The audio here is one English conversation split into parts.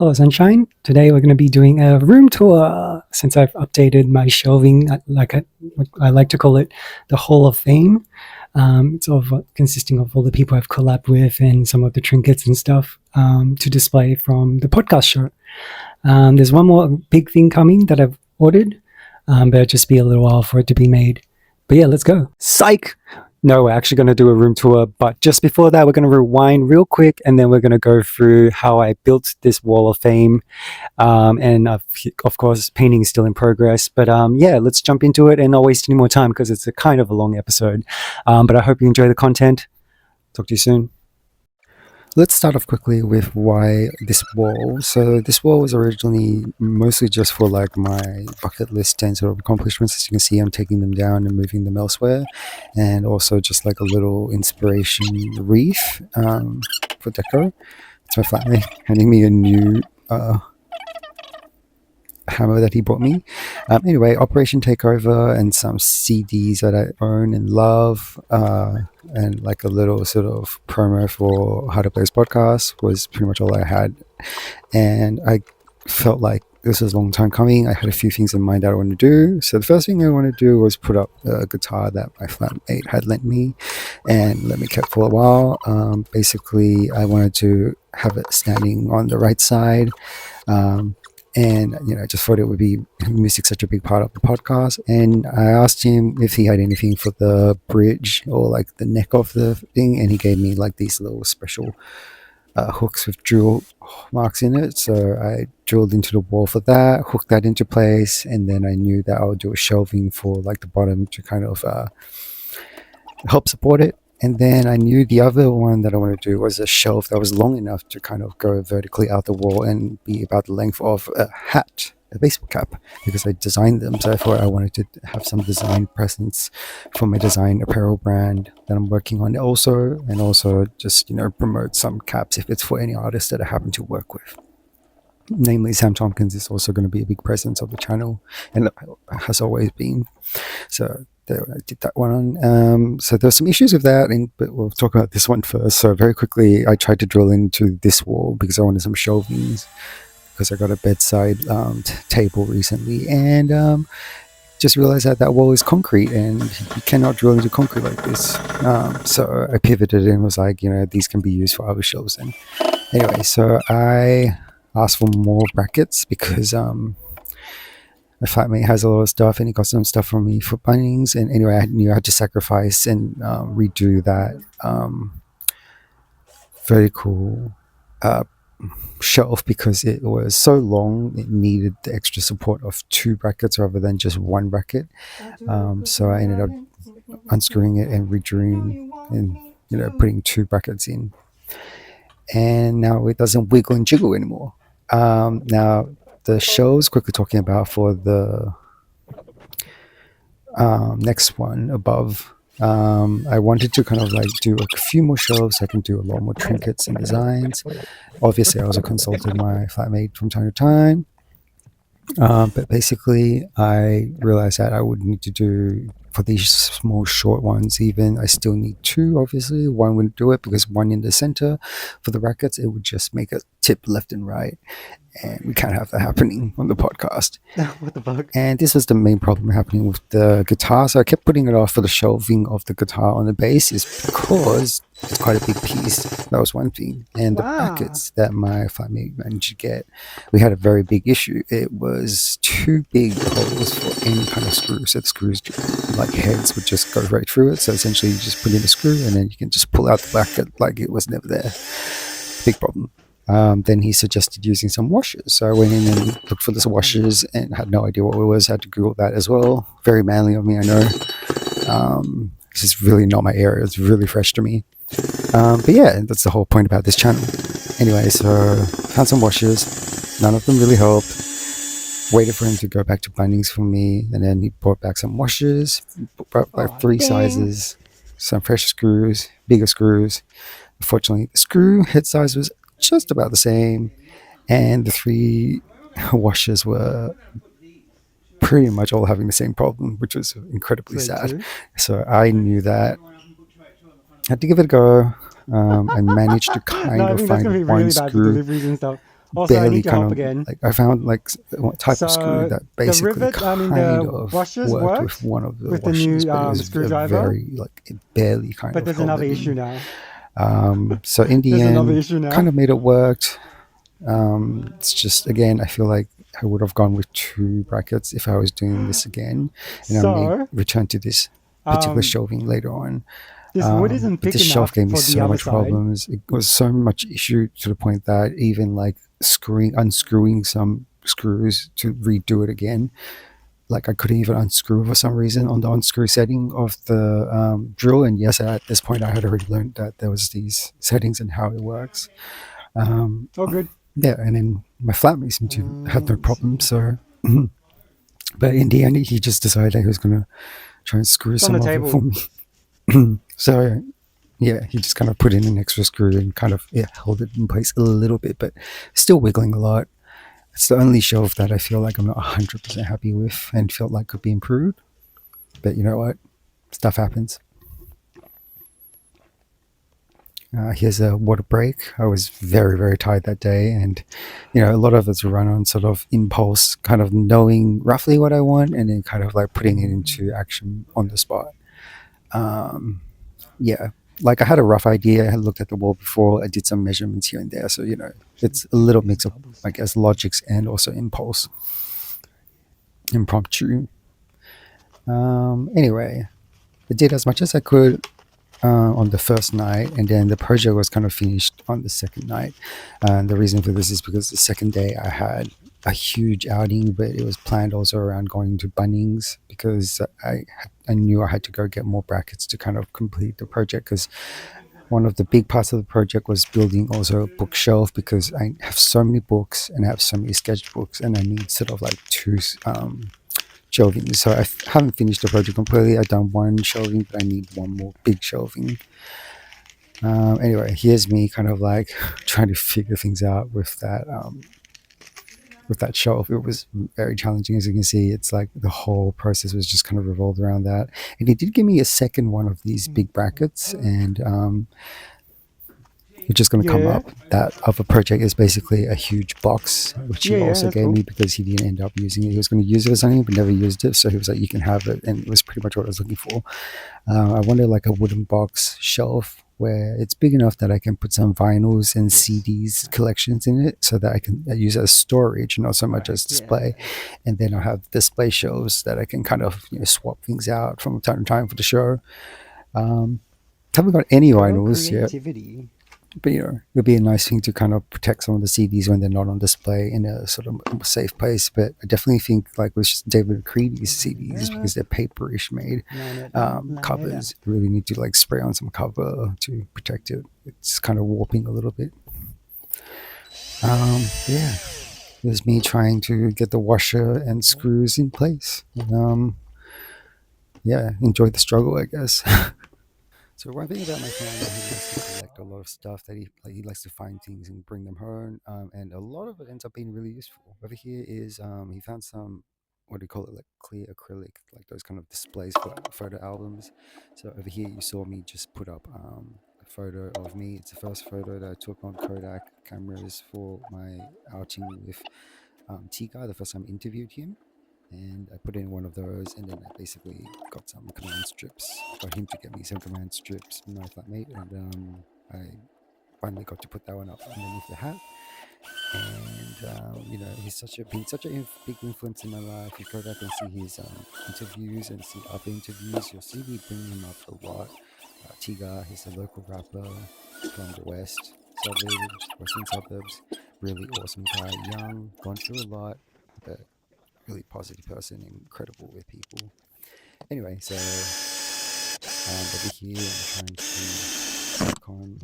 Hello, Sunshine. Today we're going to be doing a room tour. Since I've updated my shelving, I like to call it the Hall of Fame. It's all consisting of all the people I've collabed with and some of the trinkets and stuff to display from the podcast show. There's one more big thing coming that I've ordered, but it'll just be a little while for it to be made. But yeah, let's go. Psych! No, we're actually going to do a room tour, but just before that, we're going to rewind real quick, and then we're going to go through how I built this wall of fame. And of course, painting is still in progress. But yeah, let's jump into it and not waste any more time because it's a kind of a long episode. But I hope you enjoy the content. Talk to you soon. Let's start off quickly with why this wall. So this wall was originally mostly just for like my bucket list and sort of accomplishments. As you can see, I'm taking them down and moving them elsewhere, and also just like a little inspiration wreath for deco. It's my flatmate handing me a new hammer that he bought me. Anyway, Operation Takeover and some CDs that I own and love, and like a little sort of promo for How to Blaze podcast was pretty much all I had. And I felt like this was a long time coming. I had a few things in mind that I wanted to do. So the first thing I wanted to do was put up a guitar that my flatmate had lent me and let me keep for a while. Basically, I wanted to have it standing on the right side. And I just thought it would be music such a big part of the podcast. And I asked him if he had anything for the bridge or like the neck of the thing, and he gave me like these little special hooks with drill marks in it. So I drilled into the wall for that, hooked that into place, and then I knew that I would do a shelving for like the bottom to kind of help support it. And then I knew the other one that I wanted to do was a shelf that was long enough to kind of go vertically out the wall and be about the length of a hat, a baseball cap, because I designed them. So I thought I wanted to have some design presence for my design apparel brand that I'm working on also, and also just, promote some caps if it's for any artist that I happen to work with. Namely, Sam Tompkins is also going to be a big presence of the channel and has always been. So I did that one on. So there's some issues with that, but we'll talk about this one first. So very quickly, I tried to drill into this wall because I wanted some shelvings because I got a bedside table recently, and just realized that wall is concrete and you cannot drill into concrete like this. So I pivoted and was like, these can be used for other shelves. And anyway, so I asked for more brackets because my flatmate has a lot of stuff and he got some stuff from me for Bunnings. And anyway, I knew I had to sacrifice and redo that vertical shelf because it was so long. It needed the extra support of 2 brackets rather than just 1 bracket. So I ended up unscrewing it and redrawing and putting 2 brackets in. And now it doesn't wiggle and jiggle anymore. Now the shelves, quickly talking about for the next one above, I wanted to kind of like do a few more shelves so I can do a lot more trinkets and designs. Obviously I also consulted my flatmate from time to time, but basically I realized that I would need to do, for these small short ones even, I still need 2 obviously. 1 wouldn't do it because 1 in the center for the brackets, it would just make a tip left and right, and we can't have that happening on the podcast. What the fuck? And this was the main problem happening with the guitar, so I kept putting it off for the shelving of the guitar on the bass, is because it's quite a big piece. That was one thing. And the brackets that my flatmate managed to get, we had a very big issue. It was 2 big holes for any kind of screw, so the screws, like heads, would just go right through it. So essentially you just put in a screw and then you can just pull out the bracket like it was never there. Big problem. Then he suggested using some washers. So I went in and looked for these washers and had no idea what it was. I had to Google that as well. Very manly of me, I know. This is really not my area. It's really fresh to me. But yeah, that's the whole point about this channel. Anyway, so found some washers. None of them really helped. Waited for him to go back to Bunnings for me. And then he brought back some washers. Brought like 3 sizes. Some fresh screws. Bigger screws. Unfortunately, the screw head size was just about the same, and the 3 washers were pretty much all having the same problem, which was incredibly sad. So I knew that I had to give it a go. I managed to kind of find one screw. Also, I barely need your kind help of again. like I found like what type of screw So that the basically rivet, I mean kind the of washers worked with worked one of the with the washers, new but it was a screwdriver, very like it barely kind but of there's held another it issue in. now. So in the There's another end, issue now. kind of made it worked. It's just again, I feel like I would have gone with 2 brackets if I was doing this again, and I may So return to this particular um, shelving later on. this wood isn't But thick this shelf enough gave me for the so other much side. problems. It was so much issue to the point that even like unscrewing some screws to redo it again, like I couldn't even unscrew for some reason on the unscrew setting of the drill. And yes, at this point, I had already learned that there was these settings and how it works. Um, Oh, good. yeah, and then my flatmate seemed to have no Let's problem. see. So, but in the end, he just decided he was going to try and screw It's on the some of it for table. me. So yeah, he just kind of put in an extra screw and kind of held it in place a little bit, but still wiggling a lot. It's the only shelf that I feel like I'm not 100% happy with and felt like could be improved. But you know what? Stuff happens. Here's a water break. I was very, very tired that day, and a lot of it's run on sort of impulse, kind of knowing roughly what I want, and then kind of like putting it into action on the spot. Um, yeah, like I had a rough idea. I had looked at the wall before. I did some measurements here and there, so it's a little mix of, I guess, logics and also impulse, impromptu. Anyway, I did as much as I could on the first night, and then the project was kind of finished on the second night. And the reason for this is because the second day I had a huge outing, but it was planned also around going to Bunnings because I knew I had to go get more brackets to kind of complete the project, because one of the big parts of the project was building also a bookshelf, because I have so many books and I have so many sketchbooks, and I need sort of like 2 shelving. So I haven't finished the project completely. I've done 1 shelving, but I need 1 more big shelving. Anyway, here's me kind of like trying to figure things out with that shelf. It was very challenging, as you can see. It's like the whole process was just kind of revolved around that. And he did give me a second one of these big brackets, and which is going to come Yeah, up. That other project is basically a huge box, which he yeah, also that's gave cool. me because he didn't end up using it. He was going to use it for something, but never used it. So he was like, "You can have it," and it was pretty much what I was looking for. I wanted like a wooden box shelf where it's big enough that I can put some vinyls and CDs collections in it, so that I can use it as storage, not so much as display. And then I have display shelves that I can kind of swap things out from time to time for the show. Um, haven't got any Go vinyls yet, creativity. but it'd be a nice thing to kind of protect some of the CDs when they're not on display in a sort of safe place. But I definitely think like with David Creedy's CDs, because they're paperish made covers, you really need to like spray on some cover to protect it. It's kind of warping a little bit. Yeah, there's me trying to get the washer and screws in place. Yeah, enjoy the struggle, I guess. So one thing about my family, he likes to collect a lot of stuff that he likes to find things and bring them home, and a lot of it ends up being really useful. Over here is he found some, what do you call it, like clear acrylic, like those kind of displays for photo albums. So over here you saw me just put up a photo of me. It's the first photo that I took on Kodak cameras for my outing with TGAR, the first time I interviewed him, and I put in one of those, and then I basically got some command strips. Got him to get me some command strips, my flatmate, and I finally got to put that one up underneath the hat. And he's been such a big influence in my life. You go back and see his interviews and see other interviews, you'll see me bring him up a lot. Tiga, he's a local rapper from the western suburbs. Really awesome guy, young, gone through a lot, but really positive person, incredible with people. Anyway, so over here I'm trying to work on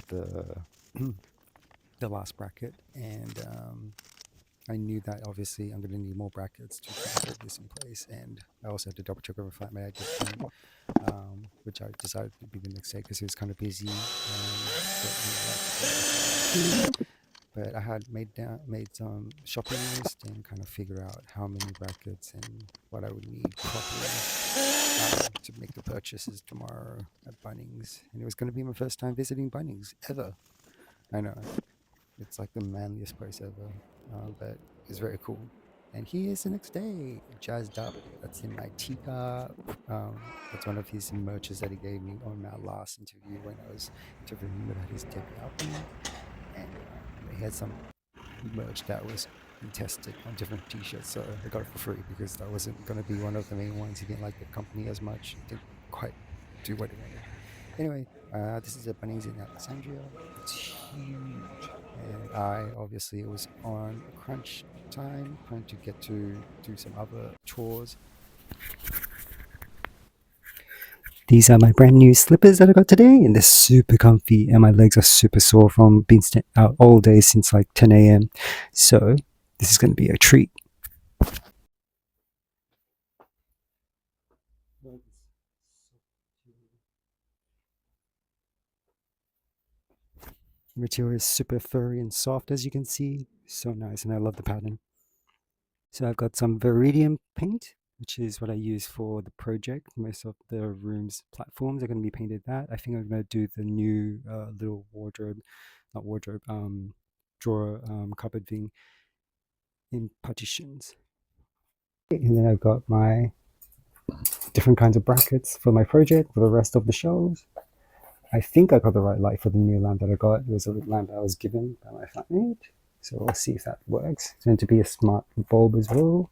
the the last bracket, and I knew that obviously I'm going to need more brackets to kind of hold this in place, and I also had to double check over a flatmate I just came, which I decided to be the next day because he was kind of busy. But I had made some shopping list and kind of figure out how many brackets and what I would need properly to make the purchases tomorrow at Bunnings. And it was going to be my first time visiting Bunnings ever. I know, It's like the manliest post ever, but it's very cool. And here's the next day, jazzed up. That's in my TGAR. That's one of his merches that he gave me on my last interview when I was interviewing him about his debut album. And he had some merch that was tested on different t-shirts, so I got it for free because that wasn't going to be one of the main ones. He didn't like the company as much, didn't quite do what he wanted. Anyway, this is a Bunnings in Alexandria. It's huge, and I obviously it was on crunch time, trying to get to do some other chores. These are my brand new slippers that I got today, and they're super comfy, and my legs are super sore from being out all day since like 10 a.m. So this is going to be a treat. The material is super furry and soft, as you can see. So nice, and I love the pattern. So I've got some viridian paint, which is what I use for the project. Most of the room's platforms are going to be painted that. I think I'm going to do the new little drawer cupboard thing in partitions. And then I've got my different kinds of brackets for my project for the rest of the shelves. I think I got the right light for the new lamp that I got. It was a lamp I was given by my flatmate. So we'll see if that works. It's meant to be a smart bulb as well.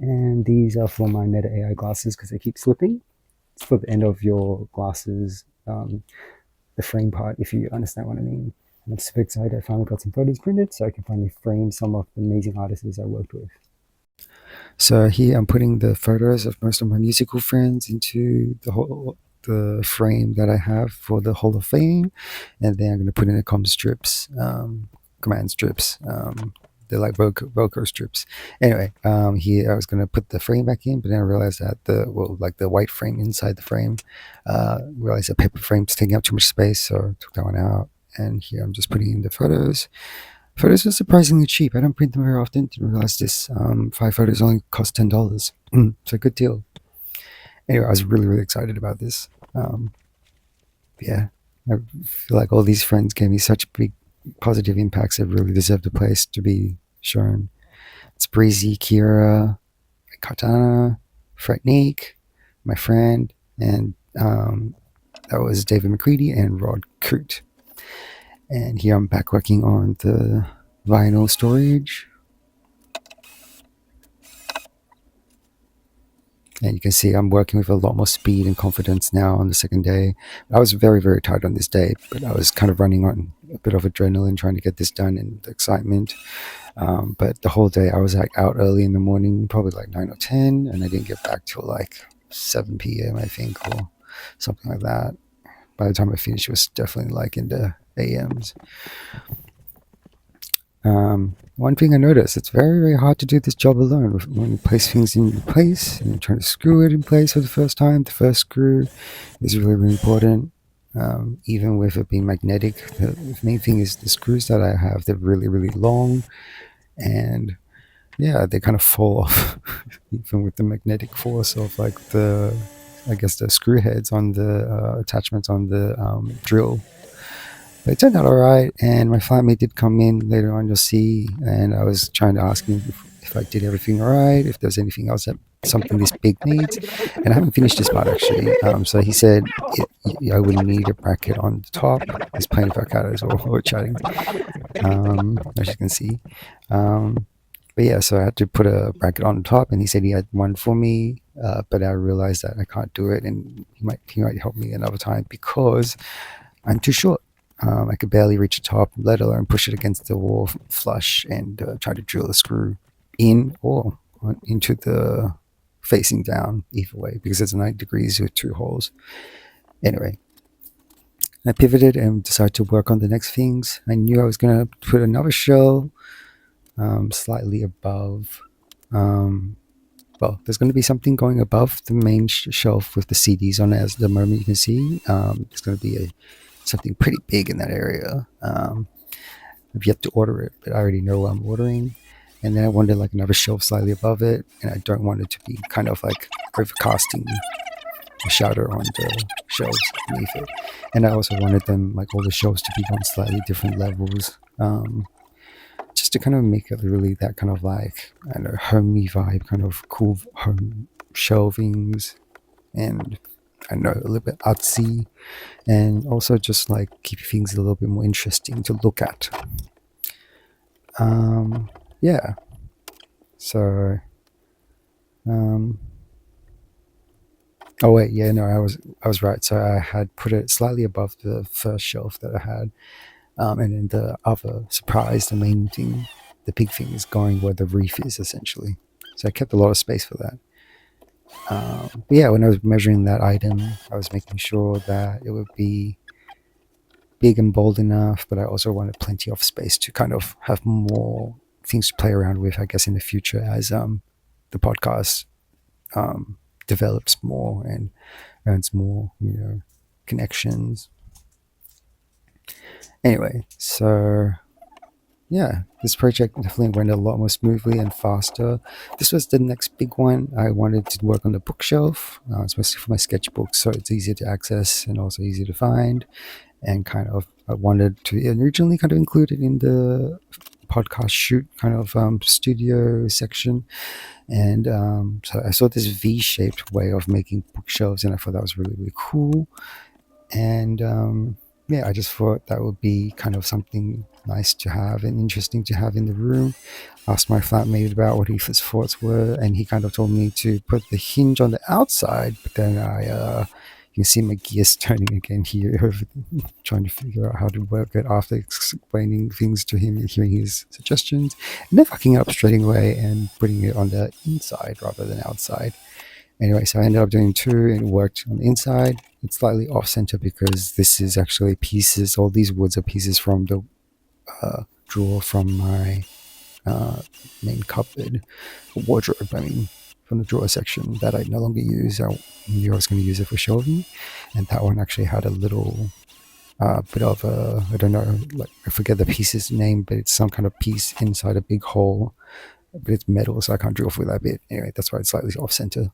And these are for my Meta AI glasses because they keep slipping. It's for the end of your glasses, the frame part, if you understand what I mean. And I'm super excited. I finally got some photos printed so I can finally frame some of the amazing artists I worked with. So here I'm putting the photos of most of my musical friends into the frame that I have for the Hall of Fame, and then I'm going to put in the command strips. They're like Velcro strips. Anyway, here I was going to put the frame back in, but then I realized that the white frame inside the frame, realized the paper frame's taking up too much space, so I took that one out. And here I'm just putting in the photos. Photos are surprisingly cheap. I don't print them very often. Didn't realize this. 5 photos only cost $10. It's a good deal. Anyway, I was really, really excited about this. Yeah, I feel like all these friends gave me such big positive impacts that really deserved a place to be shown. It's Brezie, Kira, Katana, Fretnik, my friend, and that was David McCready and Rod Coote. And here I'm back working on the vinyl storage. And you can see I'm working with a lot more speed and confidence now on the second day. I was very, very tired on this day, but I was kind of running on a bit of adrenaline trying to get this done and the excitement. But the whole day I was like out early in the morning, probably like 9 or 10, and I didn't get back till like 7 p.m. I think, or something like that. By the time I finished, it was definitely like in the AMs. One thing I noticed, it's very, very hard to do this job alone. When you place things in place and you're trying to screw it in place for the first time, the first screw is really, really important. Even with it being magnetic, the main thing is the screws that I have, they're really, really long, and yeah, they kind of fall off even with the magnetic force of like the screw heads on the attachments on the drill. But it turned out all right, and my flatmate did come in later on, you'll see, and I was trying to ask him if I did everything all right, if there's anything else that something this big needs, and I haven't finished this part actually. So he said I would need a bracket on the top. He's playing the back out as well, we're chatting, as you can see. But yeah, so I had to put a bracket on the top, and he said he had one for me, but I realized that I can't do it, and he might help me another time because I'm too short. I could barely reach the top, let alone push it against the wall flush and try to drill a screw in or into the facing down, either way, because it's 90 degrees with 2 holes. Anyway, I pivoted and decided to work on the next things. I knew I was going to put another shell slightly above. Well, there's going to be something going above the main shelf with the CDs on it. As the moment you can see, there's going to be something pretty big in that area. I've yet to order it, but I already know what I'm ordering. And then I wanted like another shelf slightly above it, and I don't want it to be kind of like overcasting the shutter on the shelves beneath it. And I also wanted them, like all the shelves, to be on slightly different levels um, just to kind of make it really that kind of like, I don't know, homey vibe, kind of cool home shelvings, and I know a little bit artsy, and also just like keep things a little bit more interesting to look at. Yeah. So, um, oh wait, yeah, no, I was right. So I had put it slightly above the first shelf that I had, and then the other surprise, the main thing, the big thing is going where the reef is essentially. So I kept a lot of space for that. But yeah, when I was measuring that item, I was making sure that it would be big and bold enough, but I also wanted plenty of space to kind of have more things to play around with, I guess, in the future as the podcast um, develops more and earns more, connections. Anyway, so yeah, this project definitely went a lot more smoothly and faster. This was the next big one. I wanted to work on the bookshelf, especially for my sketchbooks, so it's easier to access and also easy to find. And kind of, I wanted to originally kind of include it in the podcast shoot kind of studio section. And so I saw this V-shaped way of making bookshelves, and I thought that was really, really cool. And yeah, I just thought that would be kind of something nice to have and interesting to have in the room. Asked my flatmate about what his thoughts were, and he kind of told me to put the hinge on the outside. But then you can see my gears turning again here, trying to figure out how to work it after explaining things to him and hearing his suggestions, and then fucking up straight away and putting it on the inside rather than outside. Anyway, so I ended up doing two and it worked on the inside. It's slightly off center because this is actually pieces, all these woods are pieces from the drawer from my uh, main cupboard, wardrobe, I mean, from the drawer section that I no longer use. I knew I was going to use it for shelving. And that one actually had a little bit of a, I don't know, like I forget the piece's name, but it's some kind of piece inside a big hole. But it's metal, so I can't drill through that bit. Anyway, that's why it's slightly off center.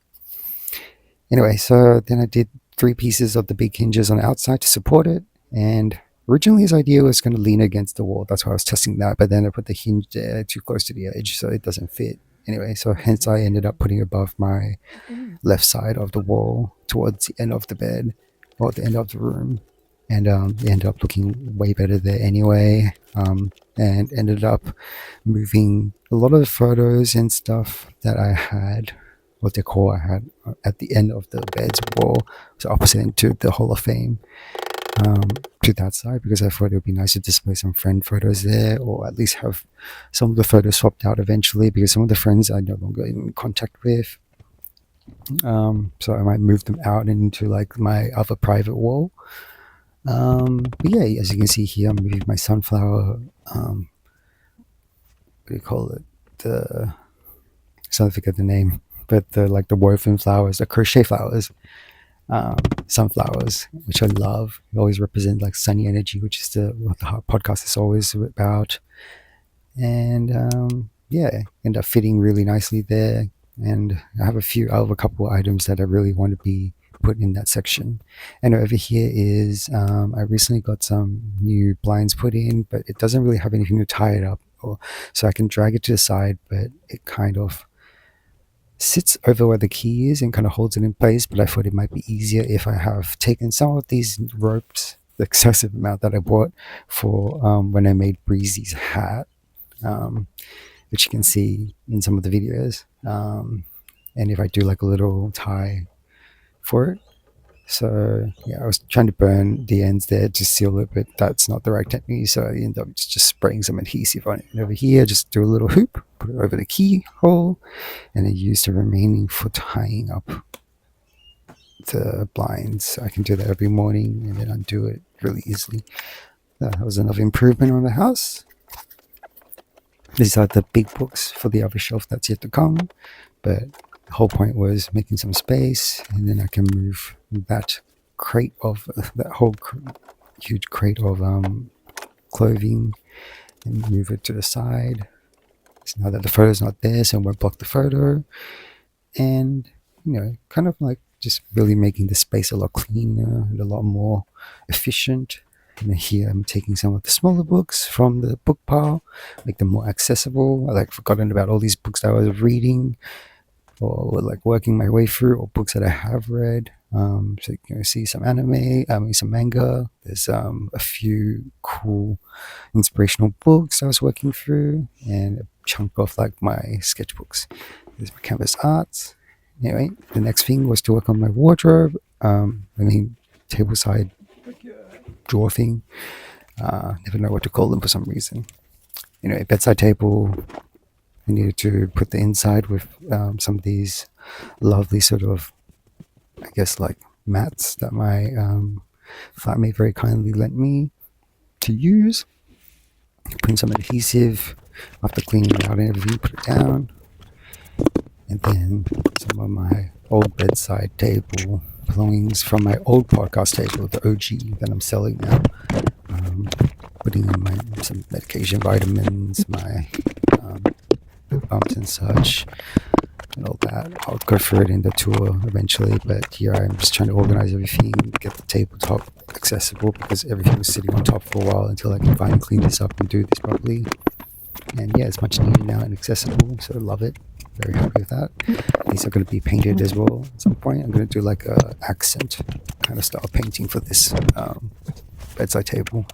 Anyway, so then I did three pieces of the big hinges on the outside to support it. And originally his idea was going to lean against the wall. That's why I was testing that. But then I put the hinge there too close to the edge, so it doesn't fit. Anyway, so hence I ended up putting it above my left side of the wall towards the end of the bed or the end of the room. And it ended up looking way better there anyway. And ended up moving a lot of the photos and stuff that I had, what decor I had at the end of the bed's wall, so opposite end to the Hall of Fame, to that side, because I thought it would be nice to display some friend photos there, or at least have some of the photos swapped out eventually, because some of the friends I no longer in contact with. So I might move them out into like my other private wall. But yeah, as you can see here, I'm moving my sunflower. What do you call it? The I forget the name, but the like the woven flowers, the crochet flowers, sunflowers, which I love. They always represent like sunny energy, which is what the podcast is always about. And yeah, end up fitting really nicely there. And I have a couple items that I really want to be put in that section. And over here is I recently got some new blinds put in, but it doesn't really have anything to tie it up, so I can drag it to the side, but it kind of sits over where the key is and kind of holds it in place. But I thought it might be easier if I have taken some of these ropes, the excessive amount that I bought for when I made Breezie's hat, which you can see in some of the videos. And if I do like a little tie for it. So yeah, I was trying to burn the ends there to seal it, but that's not the right technique. So I ended up just spraying some adhesive on it. And over here, just do a little hoop, put it over the keyhole, and then use the remaining for tying up the blinds. I can do that every morning and then undo it really easily. That was another improvement on the house. These are the big books for the other shelf that's yet to come, but the whole point was making some space, and then I can move that whole huge crate of clothing and move it to the side. So now that the photo's not there, so I won't block the photo, and kind of like just really making the space a lot cleaner and a lot more efficient. And here I'm taking some of the smaller books from the book pile, make them more accessible. I like forgotten about all these books that I was reading or like working my way through, or books that I have read. So you can see some anime, some manga. There's a few cool inspirational books I was working through, and a chunk of like my sketchbooks. There's my canvas arts. Anyway, the next thing was to work on my wardrobe. Tableside drawer thing. Never know what to call them for some reason. Anyway, bedside table. I needed to put the inside with some of these lovely sort of, I guess, like mats that my flatmate very kindly lent me to use. Put in some adhesive after cleaning it out and everything, put it down. And then some of my old bedside table belongings from my old podcast table, the OG that I'm selling now. Putting in some medication, vitamins, my bumps and such, and all that. I'll go through it in the tour eventually, but here I'm just trying to organize everything, get the tabletop accessible, because everything was sitting on top for a while until I can finally clean this up and do this properly. And yeah, it's much needed now and accessible, so I love it. Very happy with that. These are going to be painted as well at some point. I'm going to do like a accent kind of style painting for this bedside table.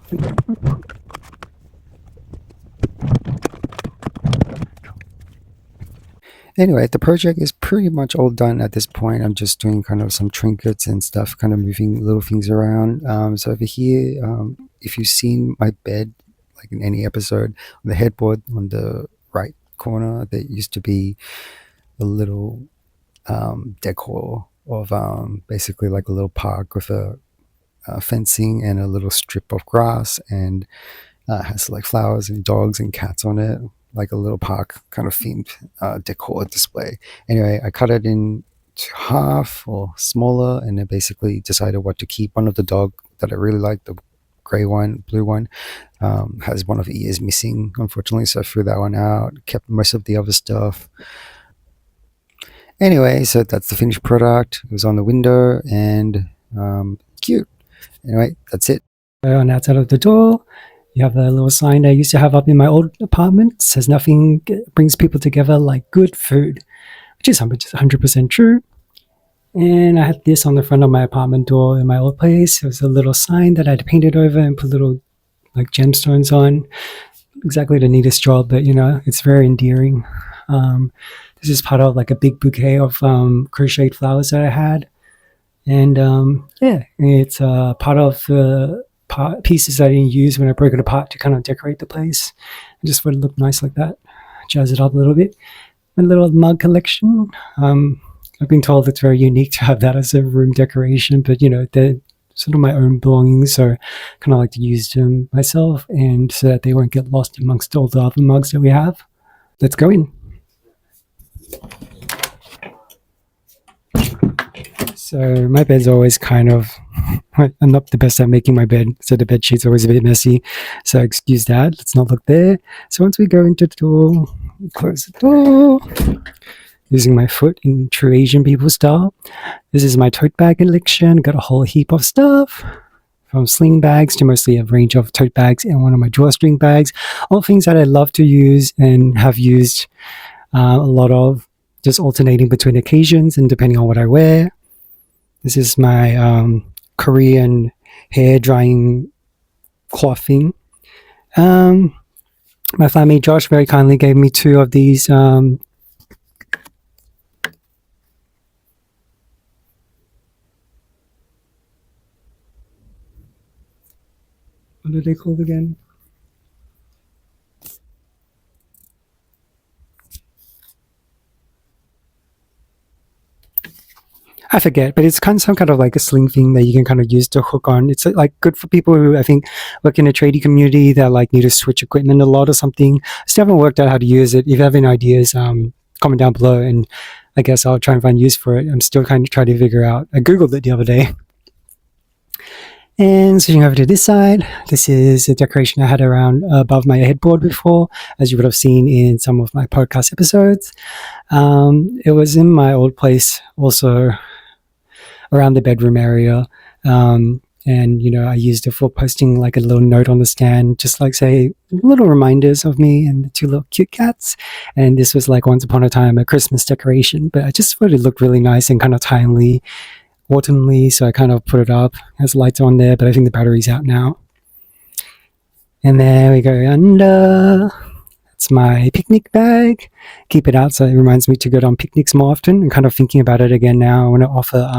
Anyway, the project is pretty much all done at this point. I'm just doing kind of some trinkets and stuff, kind of moving little things around. So over here, if you've seen my bed, like in any episode, on the headboard on the right corner, there used to be a little decor of basically like a little park with a fencing and a little strip of grass, and has like flowers and dogs and cats on it, like a little park kind of themed decor display. Anyway, I cut it into half or smaller, and then basically decided what to keep. One of the dog that I really like, the gray one, blue one, has one of the ears missing, unfortunately, so I threw that one out, kept most of the other stuff. Anyway, so that's the finished product. It was on the window, and cute. Anyway, that's it. On the outside of the door, you have a little sign I used to have up in my old apartment. It says nothing brings people together like good food, which is 100% true. And I had this on the front of my apartment door in my old place. It was a little sign that I'd painted over and put little like gemstones on. Exactly the neatest job, but it's very endearing. This is part of like a big bouquet of crocheted flowers that I had. And it's part of the pieces that I didn't use when I broke it apart to kind of decorate the place. I just thought it looked nice like that, jazz it up a little bit. My little mug collection. I've been told it's very unique to have that as a room decoration, but they're sort of my own belongings, so kind of like to use them myself, and so that they won't get lost amongst all the other mugs that we have. Let's go in. So my bed's always kind of, I'm not the best at making my bed, so the bed sheet's always a bit messy, so excuse that. Let's not look there. So once we go into the door, close the door, using my foot in true Asian people style. This is my tote bag collection. Got a whole heap of stuff, from sling bags to mostly a range of tote bags and one of my drawstring bags. All things that I love to use and have used a lot of, just alternating between occasions and depending on what I wear. This is my Korean hair drying cloth thing. My flatmate Josh very kindly gave me 2 of these what are they called again? I forget, but it's kind of some kind of like a sling thing that you can kind of use to hook on. It's like good for people who I think work in a tradie community that like need to switch equipment a lot or something. I still haven't worked out how to use it. If you have any ideas, comment down below, and I guess I'll try and find use for it. I'm still kind of trying to figure out. I googled it the other day. And switching over to this side, this is a decoration I had around above my headboard before, as you would have seen in some of my podcast episodes. It was in my old place also, around the bedroom area. And, I used it for posting like a little note on the stand, just like say little reminders of me and the two little cute cats. And this was like once upon a time a Christmas decoration, but I just thought it looked really nice and kind of timely, autumnly. So I kind of put it up. It has lights on there, but I think the battery's out now. And there we go under. It's my picnic bag. Keep it out so it reminds me to go on picnics more often. I'm kind of thinking about it again now. I want to offer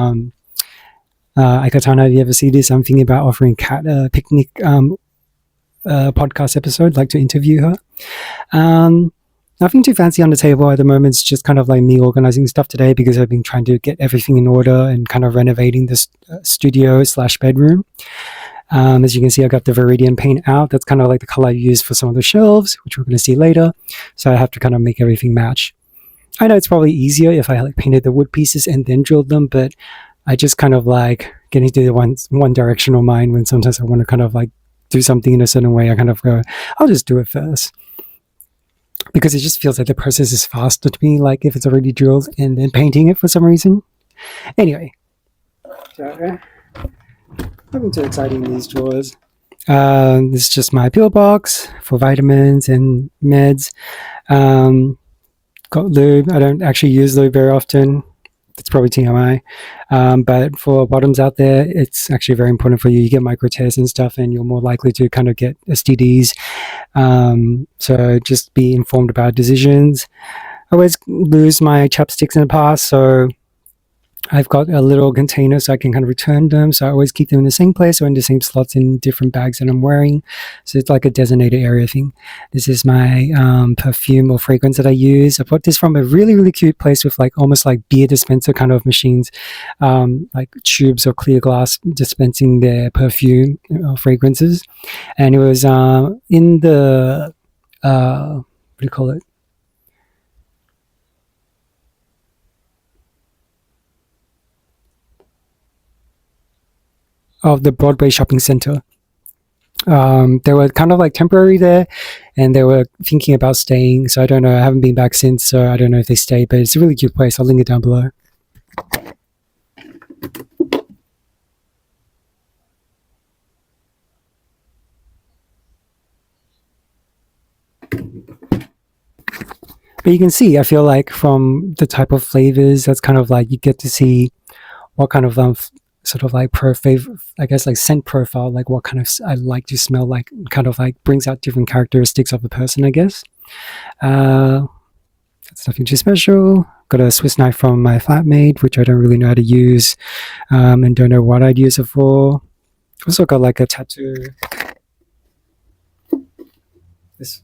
Aikatana, if you ever see this, I'm thinking about offering Kat a picnic podcast episode, like to interview her. Nothing too fancy on the table at the moment. It's just kind of like me organizing stuff today because I've been trying to get everything in order and kind of renovating this studio/bedroom. As you can see, I got the viridian paint out. That's kind of like the color I used for some of the shelves, which we're going to see later. So I have to kind of make everything match. I know it's probably easier if I like painted the wood pieces and then drilled them, but I just kind of like get into the one directional mind when sometimes I want to kind of like do something in a certain way. I kind of go, I'll just do it first. Because it just feels like the process is faster to me, like if it's already drilled and then painting it for some reason. Anyway. Nothing too exciting in these drawers. This is just my pill box for vitamins and meds. Got lube. I don't actually use lube very often. It's probably TMI. But for bottoms out there, it's actually very important for you. You get micro tears and stuff, and you're more likely to kind of get STDs. So just be informed about decisions. I always lose my chapsticks in the past, so I've got a little container so I can kind of return them. So I always keep them in the same place or in the same slots in different bags that I'm wearing. So it's like a designated area thing. This is my perfume or fragrance that I use. I bought this from a really, really cute place with like almost like beer dispenser kind of machines, like tubes or clear glass dispensing their perfume or fragrances. And it was in the, what do you call it? Of the Broadway shopping center. They were kind of like temporary there and they were thinking about staying. So I don't know. I haven't been back since, so I don't know if they stay, but it's a really cute place. I'll link it down below. But you can see, I feel like from the type of flavors, that's kind of like you get to see what kind of sort of like I guess like scent profile, like what kind of I like to smell like, kind of like brings out different characteristics of the person, I guess. That's nothing too special. Got a Swiss knife from my flatmate, which I don't really know how to use, and don't know what I'd use it for. Also got like a tattoo. This.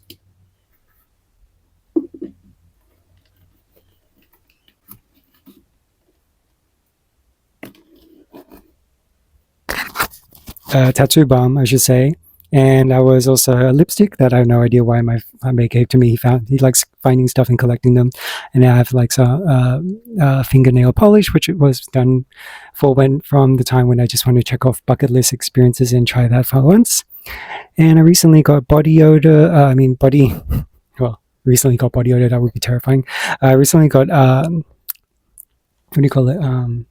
Tattoo balm, I should say. And I was also a lipstick that I have no idea why my mate gave to me. He likes finding stuff and collecting them. And I have like some fingernail polish, which it was done from the time when I just wanted to check off bucket list experiences and try that for once. And I recently got body odor. Recently got body odor. That would be terrifying. I recently got what do you call it?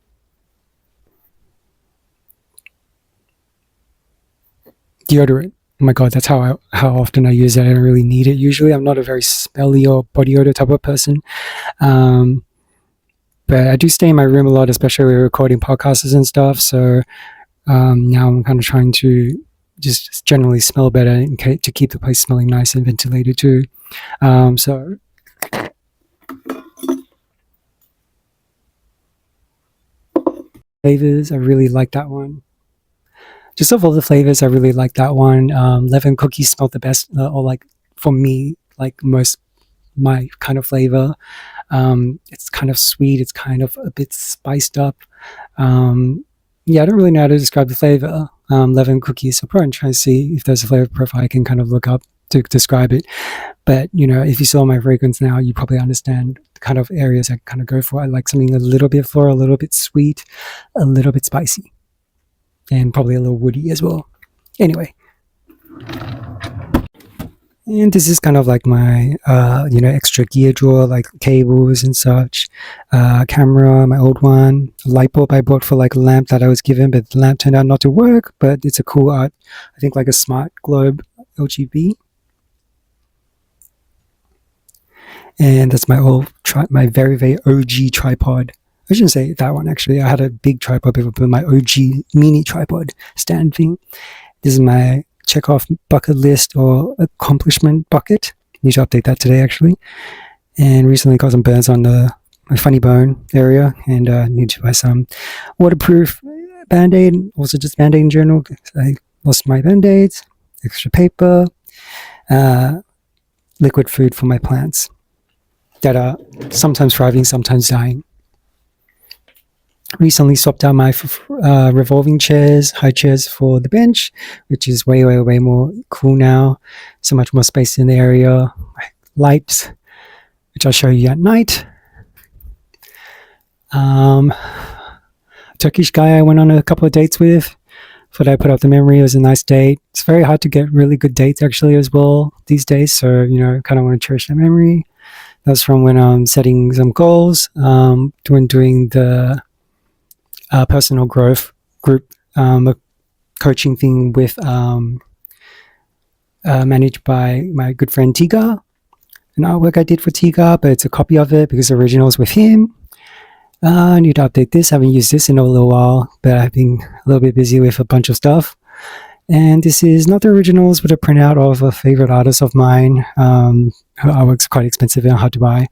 Deodorant. Oh my god, that's how often I use it. I don't really need it usually. I'm not a very smelly or body odor type of person, but I do stay in my room a lot, especially when we're recording podcasts and stuff. So now I'm kind of trying to just generally smell better to keep the place smelling nice and ventilated too. So flavors, I really like that one. Just of all the flavors, I really like that one. Lemon cookies smelled the best, or like for me, like most my kind of flavor. It's kind of sweet. It's kind of a bit spiced up. Yeah, I don't really know how to describe the flavor. Lemon cookies. So I'm probably trying to see if there's a flavor profile I can kind of look up to describe it. But if you saw my fragrance now, you probably understand the kind of areas I kind of go for. I like something a little bit floral, a little bit sweet, a little bit spicy. And probably a little woody as well. Anyway. And this is kind of like my, extra gear drawer, like cables and such. Camera, my old one. A light bulb I bought for like a lamp that I was given, but the lamp turned out not to work. But it's a cool art. I think like a smart globe LGB. And that's my my very, very OG tripod. I shouldn't say that one actually. I had a big tripod before, but my OG mini tripod stand thing. This is my check off bucket list or accomplishment bucket. Need to update that today actually. And recently got some burns on my funny bone area, and need to buy some waterproof band-aid. Also just band-aid in general. I lost my band-aids, extra paper, liquid food for my plants that are sometimes thriving, sometimes dying. Recently swapped out my revolving chairs, high chairs for the bench, which is way, way, way more cool now. So much more space in the area. Lights, which I'll show you at night. Turkish guy I went on a couple of dates with. Thought I put up the memory. It was a nice date. It's very hard to get really good dates actually as well these days. So, kind of want to cherish that memory. That was from when I'm setting some goals, doing the personal growth group coaching thing with managed by my good friend TGAR. An artwork I did for TGAR, but it's a copy of it because the original is with him. I need to update this. I haven't used this in a little while, but I've been a little bit busy with a bunch of stuff. And this is not the originals, but a printout of a favorite artist of mine. Her artwork's quite expensive and hard to buy.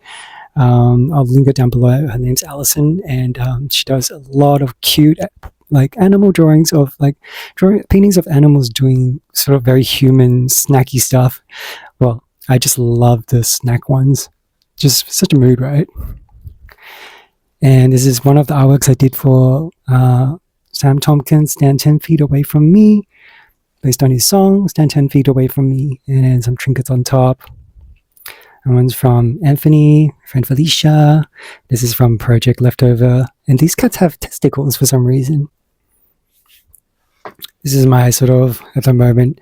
I'll link it down below. Her name's Allison, and she does a lot of cute animal drawings of paintings of animals doing sort of very human snacky stuff. Well, I just love the snack ones. Just such a mood, right? And this is one of the artworks I did for Sam Tompkins, Stand 10 Feet Away From Me, based on his song, Stand 10 Feet Away From Me, and some trinkets on top. And one's from Anthony, friend Felicia. This is from Project Leftover. And these cats have testicles for some reason. This is my sort of, at the moment,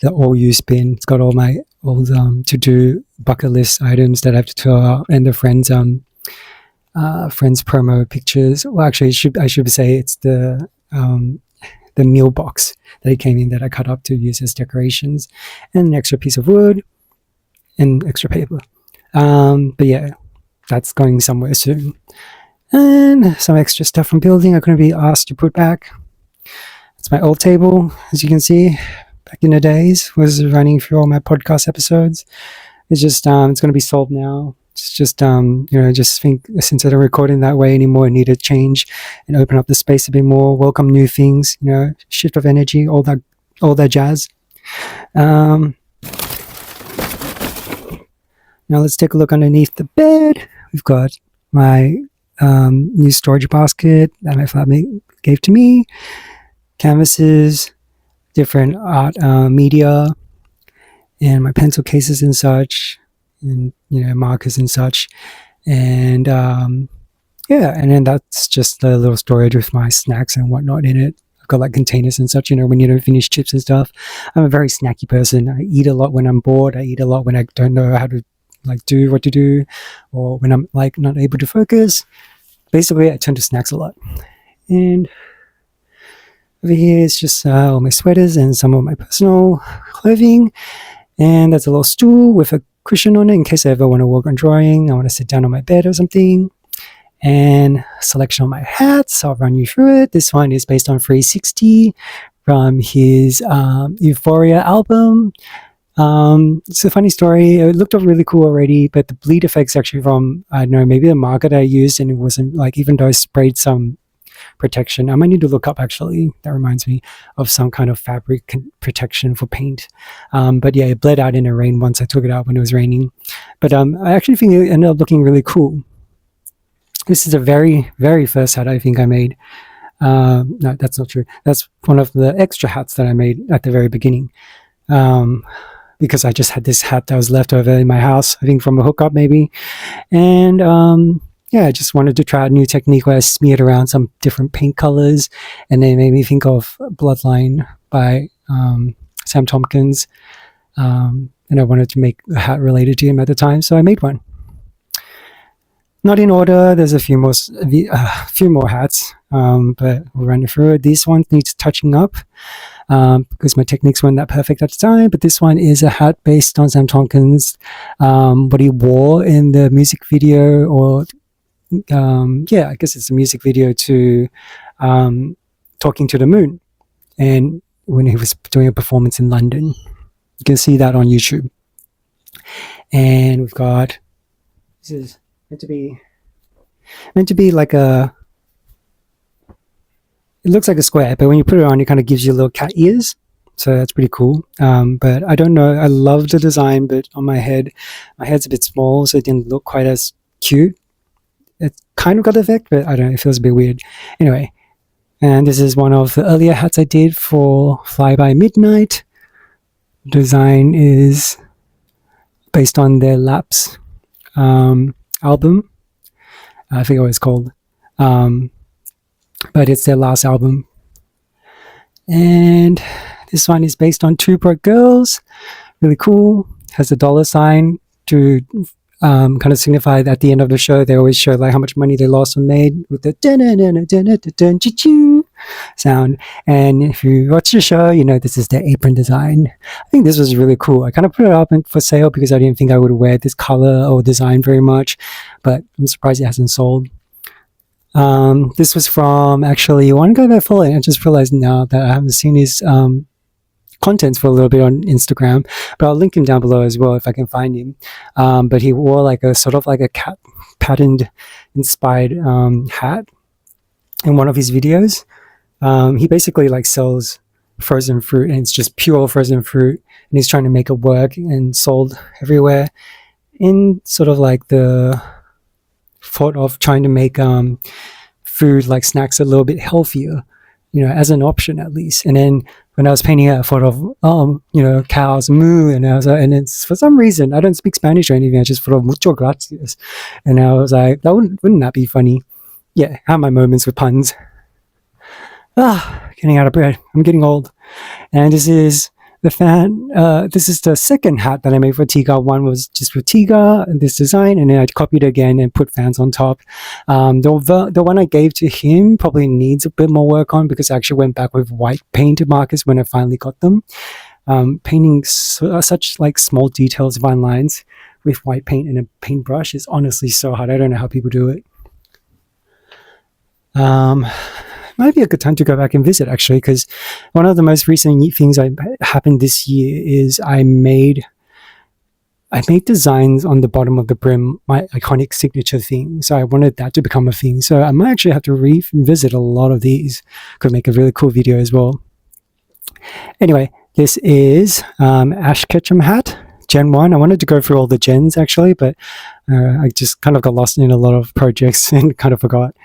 the all-use bin. It's got all my old to-do bucket list items that I have to throw out, and the friends' promo pictures. Well, actually, I should say it's the meal box that it came in that I cut up to use as decorations, and an extra piece of wood and extra paper. But yeah, that's going somewhere soon. And some extra stuff from building I couldn't be asked to put back. It's my old table, as you can see. Back in the days, was running through all my podcast episodes. It's just it's going to be sold now. It's just just think since I don't record in that way anymore, I need to change and open up the space a bit more, welcome new things, shift of energy, all that jazz. Now let's take a look underneath the bed. We've got my new storage basket that my flatmate gave to me, canvases, different art media, and my pencil cases and such, and markers and such, and and then that's just a little storage with my snacks and whatnot in it. I've got containers and such, when you don't finish chips and stuff. I'm a very snacky person. I eat a lot when I'm bored. I eat a lot when I don't know how to do what to do, or when I'm not able to focus. Basically, I turn to snacks a lot. And over here is just all my sweaters and some of my personal clothing. And there's a little stool with a cushion on it in case I ever want to work on drawing. I want to sit down on my bed or something. And a selection of my hats. I'll run you through it. This one is based on 360 from his Euphoria album. It's a funny story. It looked up really cool already, but the bleed effect's actually from, I don't know, maybe the marker that I used, and it wasn't even though I sprayed some protection. I might need to look up actually. That reminds me of some kind of fabric protection for paint. But yeah, it bled out in the rain once I took it out when it was raining. But I actually think it ended up looking really cool. This is a very, very first hat I think I made. No, that's not true. That's one of the extra hats that I made at the very beginning. Because I just had this hat that was left over in my house, I think from a hookup maybe. And I just wanted to try a new technique where I smeared around some different paint colors, and they made me think of Bloodline by Sam Tompkins. and I wanted to make a hat related to him at the time, so I made one. Not in order. There's a few more hats, but we'll run through it. This one needs touching up because my techniques weren't that perfect at the time. But this one is a hat based on Sam Tonkin's what he wore in the music video, or I guess it's a music video to Talking to the Moon, and when he was doing a performance in London. You can see that on YouTube. And we've got, this is meant to be like a, it looks like a square, but when you put it on, it kind of gives you little cat ears. So that's pretty cool. But I don't know, I love the design, but on my head's a bit small, so it didn't look quite as cute. It kind of got the effect, but I don't know, it feels a bit weird. Anyway, and this is one of the earlier hats I did for Fly By Midnight. Design is based on their Lapse album. I forget what it's called, but it's their last album. And this one is based on Two Broke Girls. Really cool. Has a $sign to kind of signify that at the end of the show they always show like how much money they lost or made with the sound. And if you watch the show, you know this is their apron design. I think this was really cool. I kind of put it up for sale because I didn't think I would wear this color or design very much, but I'm surprised it hasn't sold. This was from actually one guy that I follow, and I just realized now that I haven't seen his contents for a little bit on Instagram, but I'll link him down below as well if I can find him. But he wore like a sort of like a cat patterned inspired hat in one of his videos. He basically like sells frozen fruit, and it's just pure frozen fruit, and he's trying to make it work and sold everywhere in sort of like the thought of trying to make food like snacks a little bit healthier, you know, as an option at least. And then when I was painting it, I thought of you know, cows moo, and I was like, and it's for some reason I don't speak Spanish or anything, I just thought of mucho gracias, and I was like, that wouldn't that be funny? Yeah, I have my moments with puns. Getting out of breath. I'm getting old. And this is this is the second hat that I made for TGAR. One was just for TGAR and this design, and then I copied it again and put fans on top. The one I gave to him probably needs a bit more work on because I actually went back with white painted markers when I finally got them. Painting such like small details, fine lines with white paint and a paintbrush is honestly so hard. I don't know how people do it. Might be a good time to go back and visit actually, because one of the most recent things that happened this year is I made designs on the bottom of the brim, my iconic signature thing. So I wanted that to become a thing. So I might actually have to revisit a lot of these. Could make a really cool video as well. Anyway, this is Ash Ketchum hat, Gen 1. I wanted to go through all the gens actually, but I just kind of got lost in a lot of projects and kind of forgot.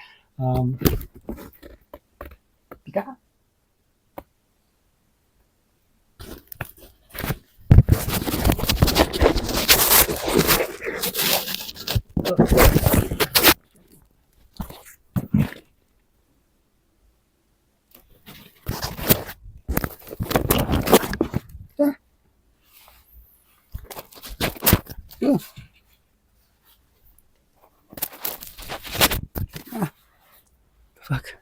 Fuck.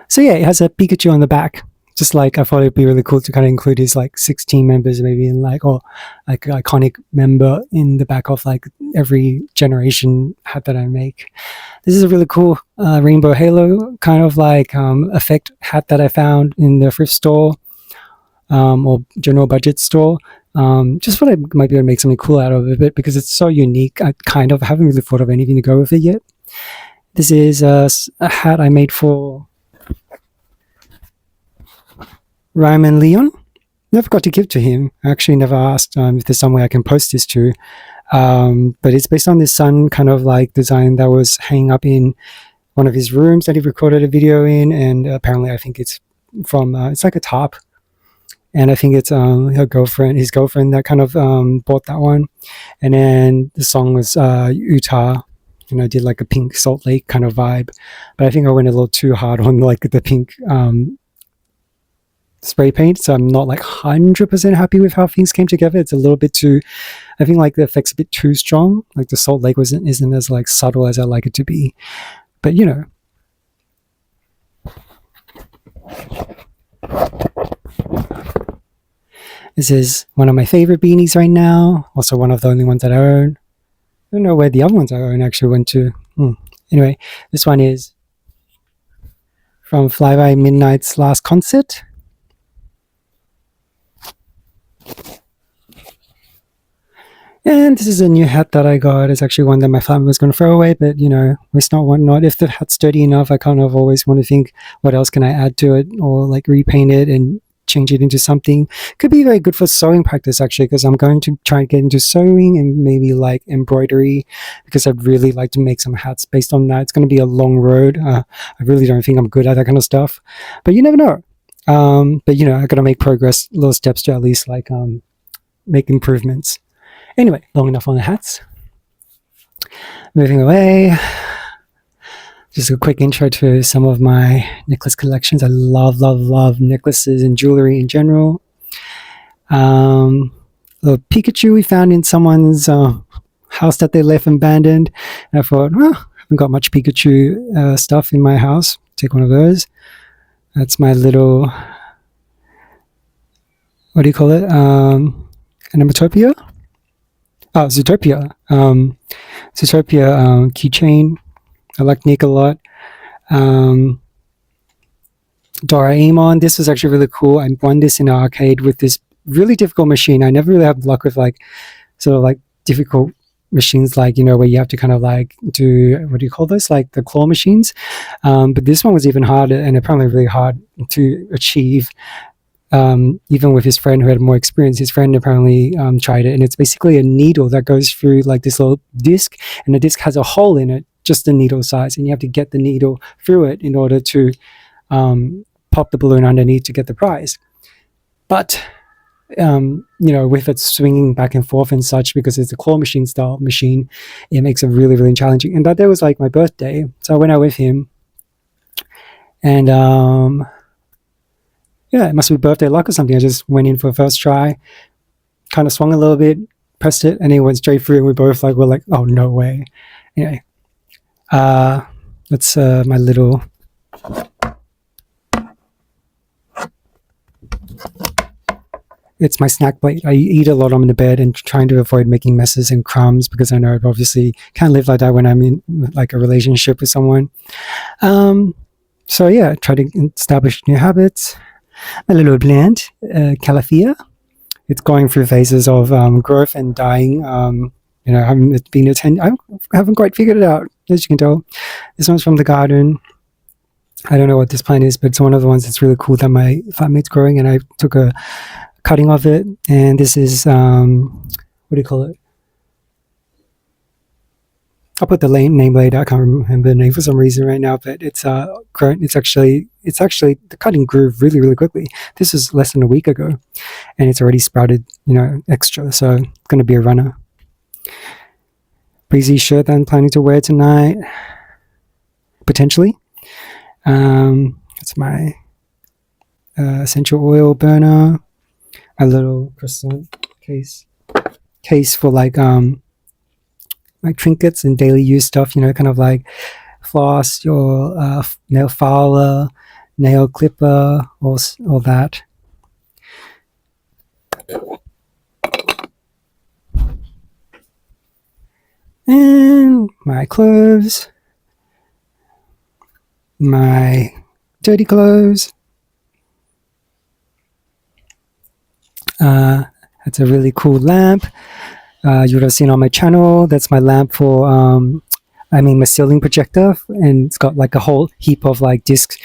So yeah, it has a Pikachu on the back. Just like I thought it'd be really cool to kind of include his like 16 members maybe in like, or like an iconic member in the back of like every generation hat that I make. This is a really cool rainbow halo kind of like effect hat that I found in the thrift store or general budget store. Just thought I might be able to make something cool out of it because it's so unique. I kind of haven't really thought of anything to go with it yet. This is a hat I made for Ryman Leon. Never got to give to him. I actually never asked if there's some way I can post this to. But it's based on this sun kind of like design that was hanging up in one of his rooms that he recorded a video in, and apparently I think it's from it's like a top, and I think it's his girlfriend that kind of bought that one. And then the song was Utah, and I did like a pink Salt Lake kind of vibe, but I think I went a little too hard on like the pink spray paint, so I'm not like 100% happy with how things came together. It's a little bit too, I think like the effect's a bit too strong. Like the Salt Lake isn't as like subtle as I like it to be. But you know. This is one of my favorite beanies right now. Also one of the only ones that I own. I don't know where the other ones I own actually went to. Anyway, this one is from Fly By Midnight's last concert. And this is a new hat that I got. It's actually one that my family was going to throw away, but you know, waste not, want not. If the hat's sturdy enough, I kind of always want to think, what else can I add to it, or like repaint it and change it into something. Could be very good for sewing practice actually, because I'm going to try and get into sewing and maybe like embroidery, because I'd really like to make some hats based on that. It's going to be a long road. I really don't think I'm good at that kind of stuff, but you never know. But you know, I got to make progress, little steps to at least like make improvements. Anyway, long enough on the hats. Moving away. Just a quick intro to some of my necklace collections. I love necklaces and jewelry in general. The Pikachu we found in someone's house that they left abandoned. And I thought, I haven't got much Pikachu stuff in my house. Take one of those. That's my little, what do you call it? Anematopia? Oh, Zootopia. Zootopia keychain. I like Nick a lot. Doraemon. This was actually really cool. I won this in an arcade with this really difficult machine. I never really had luck with like sort of like difficult machines, like, you know, where you have to kind of like do, what do you call those? Like the claw machines. But this one was even harder, and apparently really hard to achieve. Even with his friend who had more experience, his friend apparently tried it, and it's basically a needle that goes through like this little disc, and the disc has a hole in it, just the needle size, and you have to get the needle through it in order to pop the balloon underneath to get the prize. But you know, with it swinging back and forth and such, because it's a claw machine style machine, it makes it really, really challenging. And that day was like my birthday, so I went out with him, and yeah, it must be birthday luck or something. I just went in for a first try, kind of swung a little bit, pressed it, and it went straight through, and we both like, we're like, oh, no way. Anyway, that's my little, it's my snack plate. I eat a lot on the bed and trying to avoid making messes and crumbs, because I know I obviously can't live like that when I'm in like a relationship with someone. So yeah, try to establish new habits. My little plant, Calafia. It's going through phases of growth and dying. You know, I haven't quite figured it out, as you can tell. This one's from the garden. I don't know what this plant is, but it's one of the ones that's really cool that my flatmate's growing, and I took a cutting of it. And this is, what do you call it? I'll put the name later. I can't remember the name for some reason right now, but it's grown. It's actually the cutting grew really, really quickly. This is less than a week ago, and it's already sprouted, you know, extra. So it's going to be a runner. Breezy shirt that I'm planning to wear tonight, potentially. It's my essential oil burner. A little croissant case for like trinkets and daily use stuff, you know, kind of like floss, your nail filer, nail clipper, all that. And my clothes, my dirty clothes. That's a really cool lamp. You would have seen on my channel. That's my lamp for, my ceiling projector, and it's got like a whole heap of like discs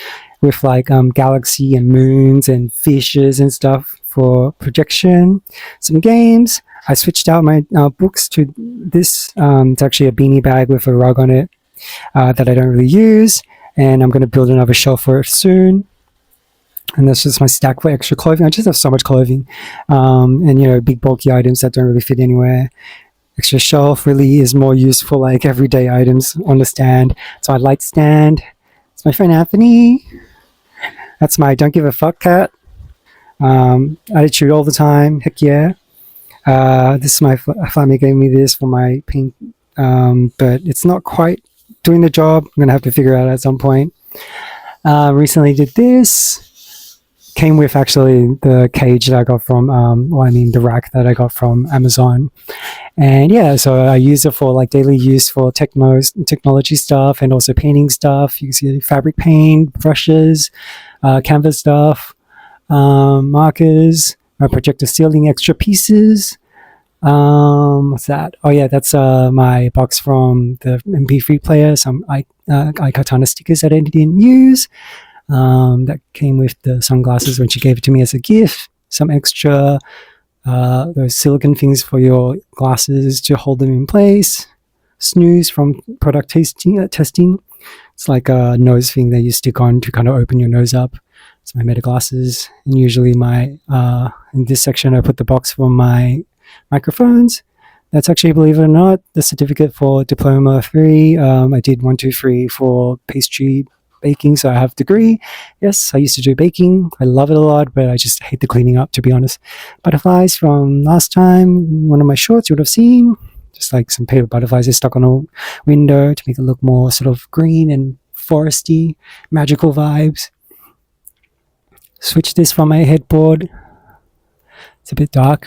with like galaxy and moons and fishes and stuff for projection. Some games. I switched out my books to this. It's actually a beanie bag with a rug on it that I don't really use, and I'm going to build another shelf for it soon. And that's just my stack for extra clothing. I just have so much clothing, and you know, big bulky items that don't really fit anywhere. Extra shelf really is more used for like everyday items on the stand. So my light stand. It's my friend Anthony. That's my don't give a fuck cat. Attitude all the time. Heck yeah. This is my flatmate gave me this for my paint, but it's not quite doing the job. I'm gonna have to figure it out at some point. Recently did this. Came with actually the cage that I got from, the rack that I got from Amazon. And yeah, so I use it for like daily use for technology stuff and also painting stuff. You can see fabric paint, brushes, canvas stuff, markers, my projector ceiling extra pieces. What's that? Oh yeah, that's my box from the MP3 player. Some iKatana stickers that I didn't use. That came with the sunglasses when she gave it to me as a gift. Some extra those silicone things for your glasses to hold them in place. Snooze from product testing. It's like a nose thing that you stick on to kind of open your nose up. It's my Meta glasses, and usually my in this section I put the box for my microphones. That's actually, believe it or not, the certificate for Diploma 3. I did 1, 2, 3 for pastry baking, so I have a degree. Yes, I used to do baking. I love it a lot, but I just hate the cleaning up, to be honest. Butterflies from last time, one of my shorts you would have seen. Just like some paper butterflies are stuck on a window to make it look more sort of green and foresty, magical vibes. Switch this from my headboard. It's a bit dark,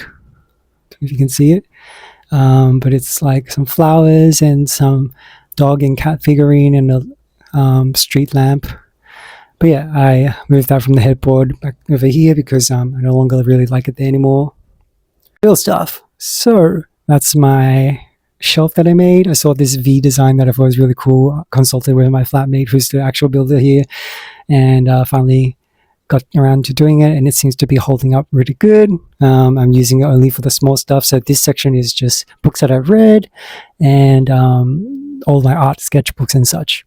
don't know if you can see it. But it's like some flowers and some dog and cat figurine and a street lamp. But yeah, I moved that from the headboard back over here because I no longer really like it there anymore. Real stuff. So that's my shelf that I made. I saw this V design that I thought was really cool. I consulted with my flatmate, who's the actual builder here, and finally got around to doing it, and it seems to be holding up really good. I'm using it only for the small stuff, so this section is just books that I've read and all my art sketchbooks and such.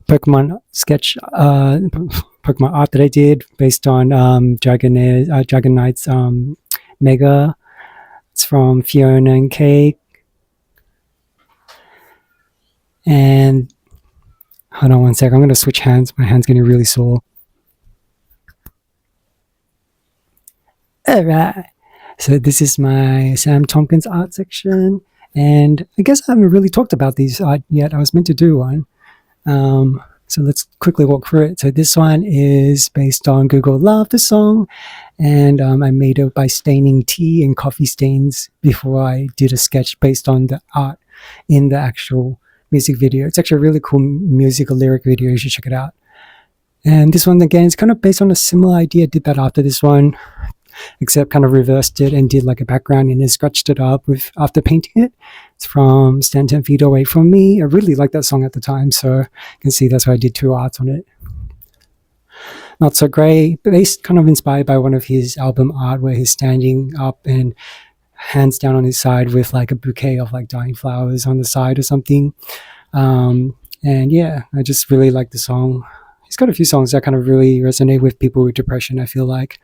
Pokemon art that I did based on Dragon Knight's Mega. It's from Fiona and Kate. And hold on one sec, I'm going to switch hands. My hand's getting really sore. Alright, so this is my Sam Tompkins art section, and I guess I haven't really talked about these art yet. I was meant to do one, so let's quickly walk through it. So this one is based on GLOJOB, the song, and I made it by staining tea and coffee stains before I did a sketch based on the art in the actual music video. It's actually a really cool musical lyric video. You should check it out. And this one again is kind of based on a similar idea. I did that after this one, except kind of reversed it and did like a background and then scratched it up with after painting it. It's from Stand 10 Feet Away From Me. I really liked that song at the time, so you can see that's why I did 2 arts on it. Not So Grey, based kind of inspired by one of his album art where he's standing up and hands down on his side with like a bouquet of like dying flowers on the side or something. And yeah, I just really like the song. He's got a few songs that kind of really resonate with people with depression, I feel like.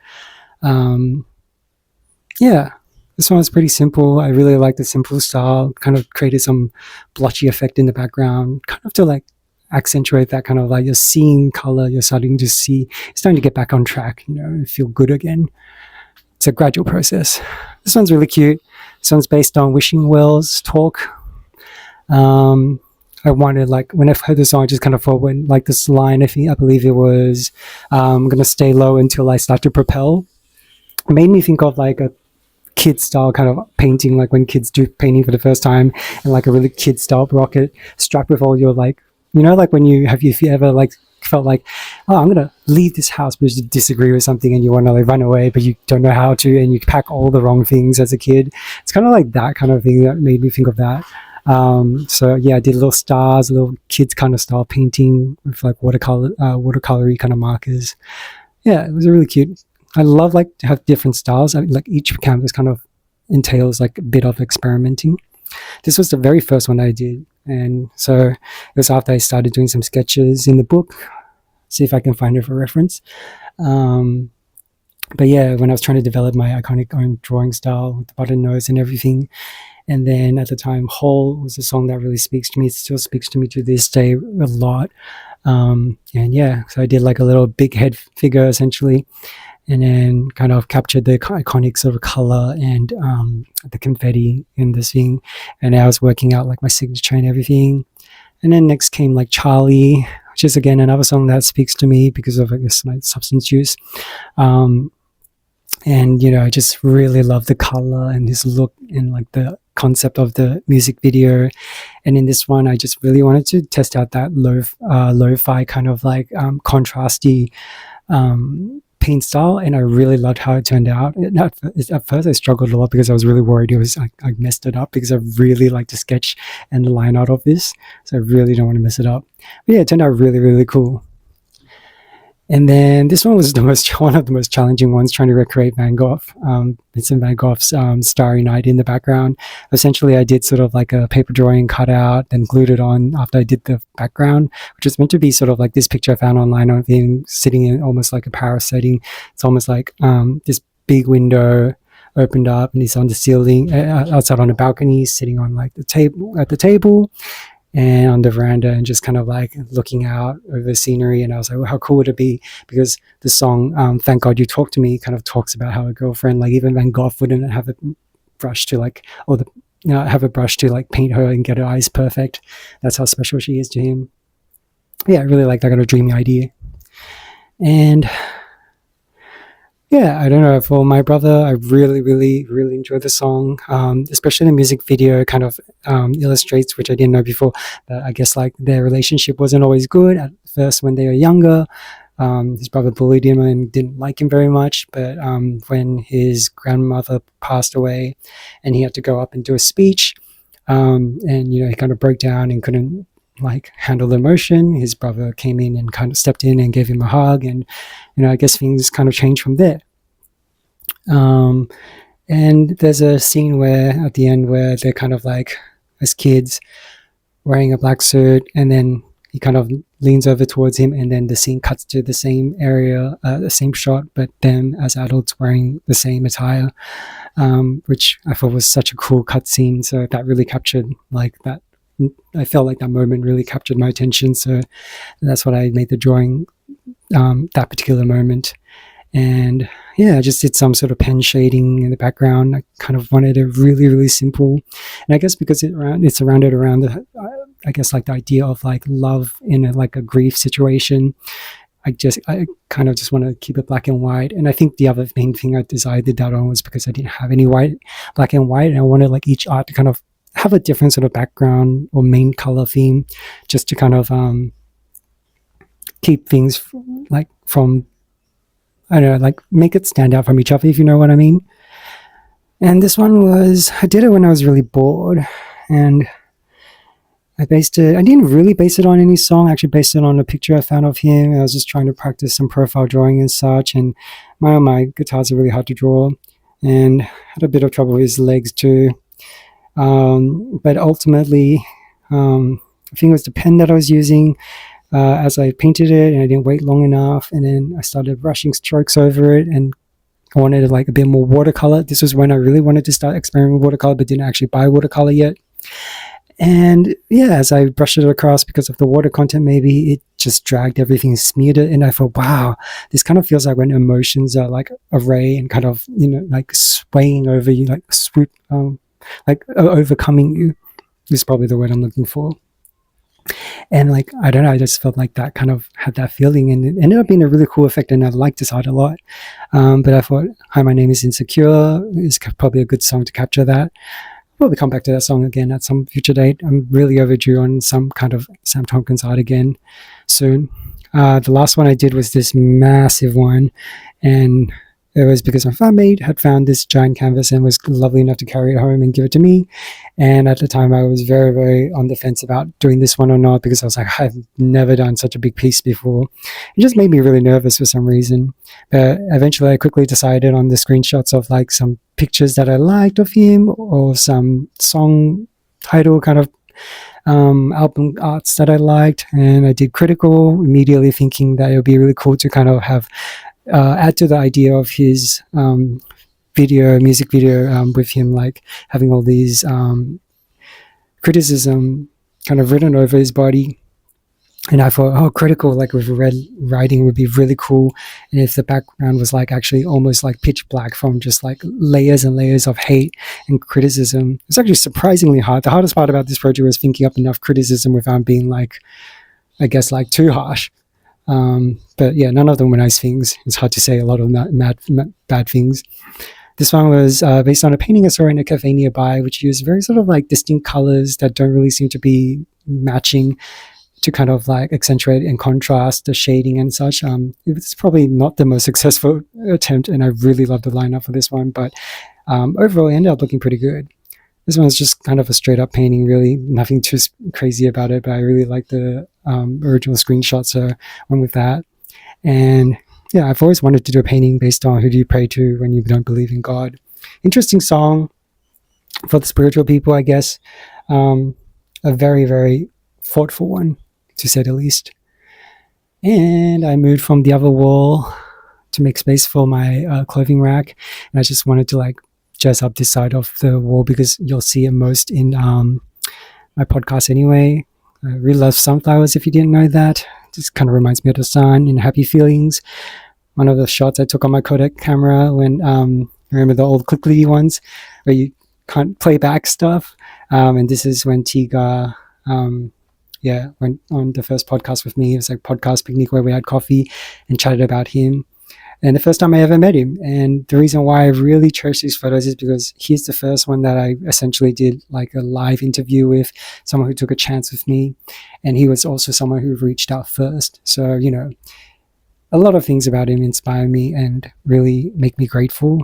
Yeah, this one was pretty simple. I really like the simple style, kind of created some blotchy effect in the background, kind of to like accentuate that kind of like you're seeing color, you're starting to see, it's starting to get back on track, you know, and feel good again. It's a gradual process. This one's really cute. This one's based on Wishing Well's talk. I wanted, like, when I heard the song, I just kind of thought when, like, this line, I believe it was, I'm going to stay low until I start to propel. It made me think of, like, a kid style kind of painting, like when kids do painting for the first time, and, like, a really kid style rocket strapped with all your, like, you know, like when if you ever, like, felt like, oh, I'm going to leave this house because you disagree with something and you want to, like, run away, but you don't know how to, and you pack all the wrong things as a kid. It's kind of like that kind of thing that made me think of that. So yeah, I did little stars, little kids kind of style painting with like watercolory kind of markers. Yeah, it was really cute. I love like to have different styles. I mean, like each canvas kind of entails like a bit of experimenting. This was the very first one I did, and so it was after I started doing some sketches in the book. See if I can find it for reference. But yeah, when I was trying to develop my iconic own drawing style with the button nose and everything. And then at the time, Whole was a song that really speaks to me. It still speaks to me to this day a lot. And yeah, so I did like a little big head figure essentially. and then kind of captured the iconic sort of color and the confetti in the scene. And I was working out like my signature and everything. And then next came like Charlie, which is again another song that speaks to me because of, I guess, my substance use. And I just really love the color and his look and like the concept of the music video. And in this one, I just really wanted to test out that lo-fi kind of like contrasty paint style, and I really loved how it turned out. At first I struggled a lot because I was really worried I messed it up, because I really like to sketch and line out of this, so I really don't want to mess it up. But yeah, it turned out really, really cool. And then this one was one of the most challenging ones, trying to recreate Van Gogh. Vincent Van Gogh's Starry Night in the background. Essentially, I did sort of like a paper drawing cutout, then glued it on after I did the background, which was meant to be sort of like this picture I found online of him sitting in almost like a Paris setting. It's almost like this big window opened up, and he's on the ceiling, outside on a balcony, sitting on like the table, and on the veranda, and just kind of like looking out over the scenery. And I was like, well, how cool would it be? Because the song Thank God You Talk to Me kind of talks about how a girlfriend, like even Van Gogh wouldn't have a brush to like, or have a brush to like paint her and get her eyes perfect. That's how special she is to him. Yeah, I really like that kind of dreamy idea. And yeah, I don't know, for my brother, I really, really, really enjoyed the song, especially the music video kind of illustrates, which I didn't know before, that I guess like their relationship wasn't always good at first when they were younger. His brother bullied him and didn't like him very much, but when his grandmother passed away and he had to go up and do a speech, and he kind of broke down and couldn't like handle the emotion, his brother came in and kind of stepped in and gave him a hug, and I guess things kind of changed from there. And there's a scene where at the end where they're kind of like as kids wearing a black suit, and then he kind of leans over towards him, and then the scene cuts to the same area, the same shot, but them as adults wearing the same attire, which I thought was such a cool cut scene. So that really captured like that. I felt like that moment really captured my attention, so that's what I made the drawing, that particular moment. And yeah, I just did some sort of pen shading in the background. I kind of wanted it really, really simple, and I guess because it's surrounded around the, I guess like the idea of like love in like a grief situation. I kind of just want to keep it black and white. And I think the other main thing I decided that on was because I didn't have any black and white, and I wanted like each art to kind of have a different sort of background or main color theme, just to kind of keep things like from, I don't know, like make it stand out from each other, if you know what I mean. And this one I did it when I was really bored, and I didn't really base it on any song. I actually based it on a picture I found of him. I was just trying to practice some profile drawing and such, and my guitars are really hard to draw, and had a bit of trouble with his legs too. But ultimately, I think it was the pen that I was using as I painted it, and I didn't wait long enough, and then I started brushing strokes over it, and I wanted like a bit more watercolor. This was when I really wanted to start experimenting with watercolor, but didn't actually buy watercolor yet. And yeah, as I brushed it across, because of the water content, maybe it just dragged everything, smeared it, and I thought, wow, this kind of feels like when emotions are like array and kind of like swaying over you, like like overcoming you is probably the word I'm looking for. And like, I don't know, I just felt like that kind of had that feeling, and it ended up being a really cool effect, and I liked this art a lot. But I thought Hi, My Name is Insecure is probably a good song to capture that. I'll probably come back to that song again at some future date. I'm really overdue on some kind of Sam Tompkins art again soon. The last one I did was this massive one, and it was because my flatmate had found this giant canvas and was lovely enough to carry it home and give it to me. And at the time, I was very, very on the fence about doing this one or not, because I was like, I've never done such a big piece before. It just made me really nervous for some reason. But eventually, I quickly decided on the screenshots of like some pictures that I liked of him, or some song title kind of album arts that I liked. And I did critical, immediately thinking that it would be really cool to kind of have add to the idea of his music video, with him like having all these criticism kind of written over his body. And I thought, oh, critical, like with red writing would be really cool. And if the background was like actually almost like pitch black from just like layers and layers of hate and criticism, it's actually surprisingly hard. The hardest part about this project was thinking up enough criticism without being like, I guess, like too harsh. But yeah, none of them were nice things. It's hard to say a lot of bad things. This one was based on a painting I saw in a cafe nearby, which used very sort of like distinct colors that don't really seem to be matching to kind of like accentuate and contrast the shading and such. It's probably not the most successful attempt, and I really love the lineup for this one, but overall it ended up looking pretty good. This one's just kind of a straight up painting, really nothing too crazy about it, but I really like the original screenshot, so I went with that. And yeah, I've always wanted to do a painting based on who do you pray to when you don't believe in God. Interesting song for the spiritual people, I guess. A very, very thoughtful one, to say the least. And I moved from the other wall to make space for my clothing rack, and I just wanted to like jazz up this side of the wall because you'll see it most in my podcast anyway. I really love sunflowers, if you didn't know that. It just kind of reminds me of the sun and happy feelings. One of the shots I took on my Kodak camera when remember the old clickly ones where you can't play back stuff, and this is when TGAR went on the first podcast with me. It was like podcast picnic where we had coffee and chatted about him. And the first time I ever met him. And the reason why I really cherish these photos is because he's the first one that I essentially did like a live interview with, someone who took a chance with me. And he was also someone who reached out first. So, you know, a lot of things about him inspire me and really make me grateful.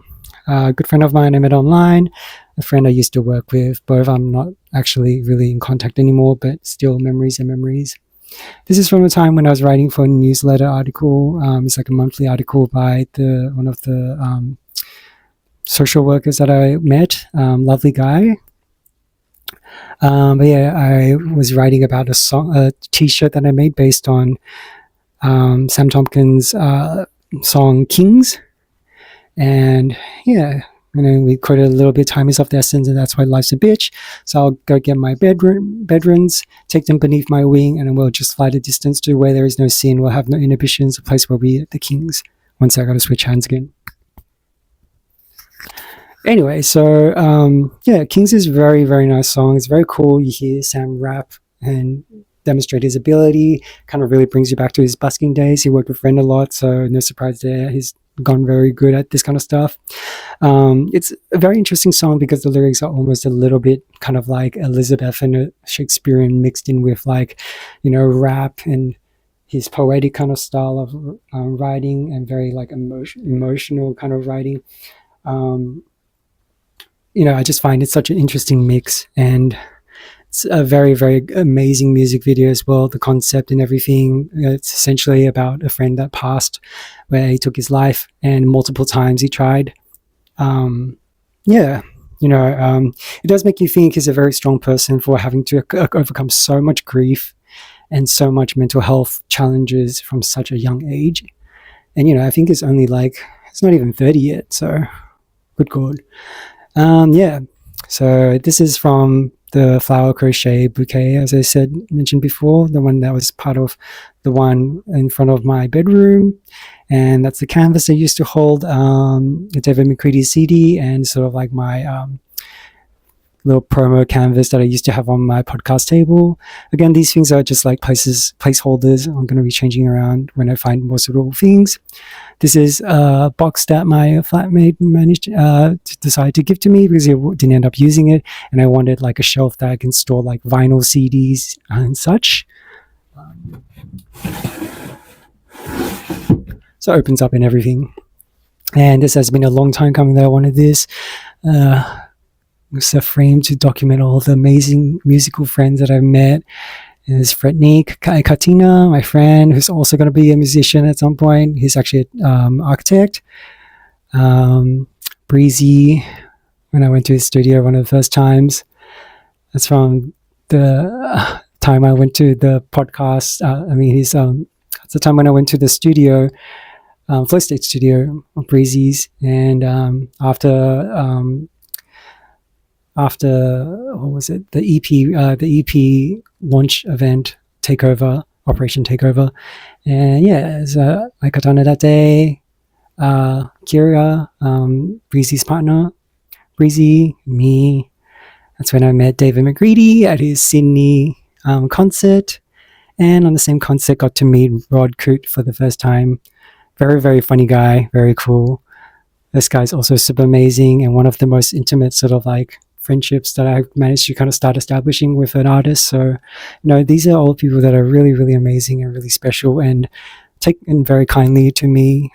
A good friend of mine I met online, a friend I used to work with. Both I'm not actually really in contact anymore, but still memories and memories. This is from a time when I was writing for a newsletter article. It's like a monthly article by one of the social workers that I met. Lovely guy. But yeah, I was writing about a t-shirt that I made based on Sam Tompkins' song Kings. And yeah, we quoted a little bit, time is of the essence, and that's why life's a bitch. So I'll go get my bedrooms, take them beneath my wing, and then we'll just fly the distance to where there is no sin. We'll have no inhibitions, a place where we are the kings. Once I got to switch hands again. Anyway, so yeah, Kings is a very, very nice song. It's very cool. You hear Sam rap and demonstrate his ability. Kind of really brings you back to his busking days. He worked with Ren a lot, so no surprise there. He's gone very good at this kind of stuff. It's a very interesting song because the lyrics are almost a little bit kind of like Elizabeth and Shakespearean mixed in with like, you know, rap and his poetic kind of style of writing and very like emotional kind of writing. You know, I just find it such an interesting mix, and it's a very, very amazing music video as well. The concept and everything. It's essentially about a friend that passed, where he took his life, and multiple times he tried. Yeah, you know, it does make you think he's a very strong person for having to overcome so much grief and so much mental health challenges from such a young age. And you know, I think it's only like it's not even 30 yet. So, good God. Yeah. So this is from the flower crochet bouquet, as I mentioned before, the one that was part of the one in front of my bedroom. And that's the canvas I used to hold David McCready's CD and sort of like my little promo canvas that I used to have on my podcast table. Again, these things are just like placeholders. I'm going to be changing around when I find more suitable things. This is a box that my flatmate managed to decide to give to me because he didn't end up using it, and I wanted like a shelf that I can store like vinyl CDs and such. So it opens up and everything. And this has been a long time coming that I wanted this. It's a frame to document all the amazing musical friends that I've met. There's Frednik Katina, my friend, who's also going to be a musician at some point. He's actually an architect. Brezie, when I went to his studio one of the first times. That's from the time I went to the podcast. It's the time when I went to the studio, Flow State Studio of Breezy's. And after what was it, the EP launch event takeover Operation Takeover. And yeah, so I katana that day. Kira, Breezy's partner, Brezie, me. That's when I met David McGreedy at his Sydney concert. And on the same concert, got to meet Rod Coote for the first time. Very, very funny guy, very cool. This guy's also super amazing and one of the most intimate sort of like friendships that I've managed to kind of start establishing with an artist. So, these are all people that are really, really amazing and really special and taken very kindly to me.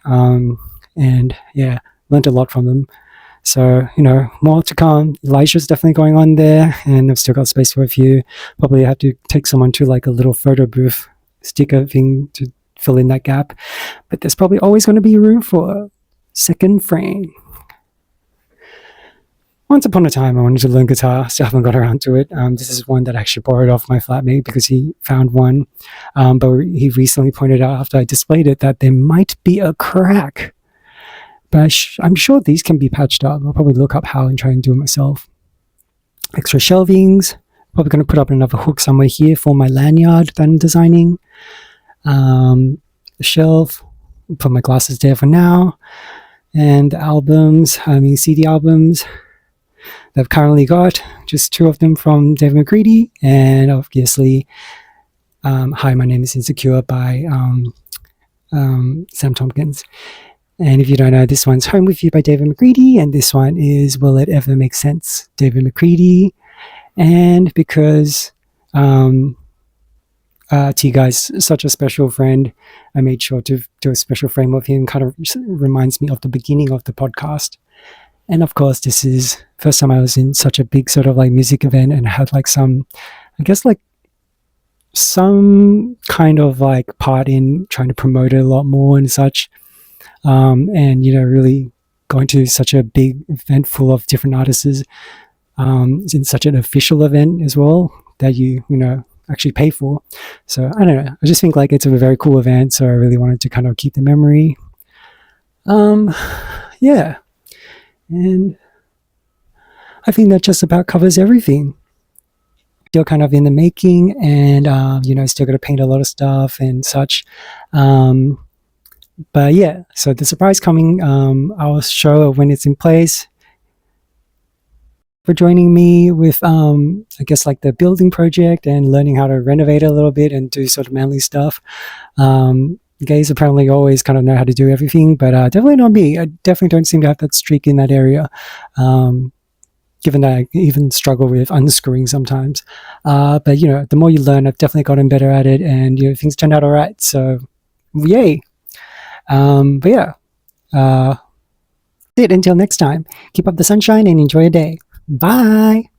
And yeah, learned a lot from them. So, more to come. Elijah's definitely going on there, and I've still got space for a few. Probably have to take someone to like a little photo booth sticker thing to fill in that gap. But there's probably always going to be room for a second frame. Once upon a time, I wanted to learn guitar. Still haven't got around to it. This is one that I actually borrowed off my flatmate because he found one. But he recently pointed out after I displayed it that there might be a crack. But I'm sure these can be patched up. I'll probably look up how and try and do it myself. Extra shelvings. Probably going to put up another hook somewhere here for my lanyard that I'm designing. The shelf. Put my glasses there for now. And the albums, CD albums that I've currently got. Just 2 of them from David McGreedy. And obviously, Hi, My Name is Insecure by Sam Tompkins. And if you don't know, this one's Home With You by David McGreedy, and this one is Will It Ever Make Sense, David McGreedy. And because T-Guy's such a special friend, I made sure to do a special frame of him. Kind of reminds me of the beginning of the podcast. And of course, this is first time I was in such a big sort of like music event and had like some kind of like part in trying to promote it a lot more and such. And really going to such a big event full of different artists in such an official event as well that you actually pay for. So I don't know, I just think like it's a very cool event, so I really wanted to kind of keep the memory. Yeah, and I think that just about covers everything. Still kind of in the making, and still got to paint a lot of stuff and such. But yeah, so the surprise coming, I'll show when it's in place. For joining me with, I guess, like the building project and learning how to renovate it a little bit and do sort of manly stuff. Gays apparently always kind of know how to do everything, but definitely not me. I definitely don't seem to have that streak in that area, given that I even struggle with unscrewing sometimes. But, the more you learn, I've definitely gotten better at it, and things turned out all right. So, yay. But yeah, that's it. Until next time, keep up the sunshine and enjoy your day. Bye.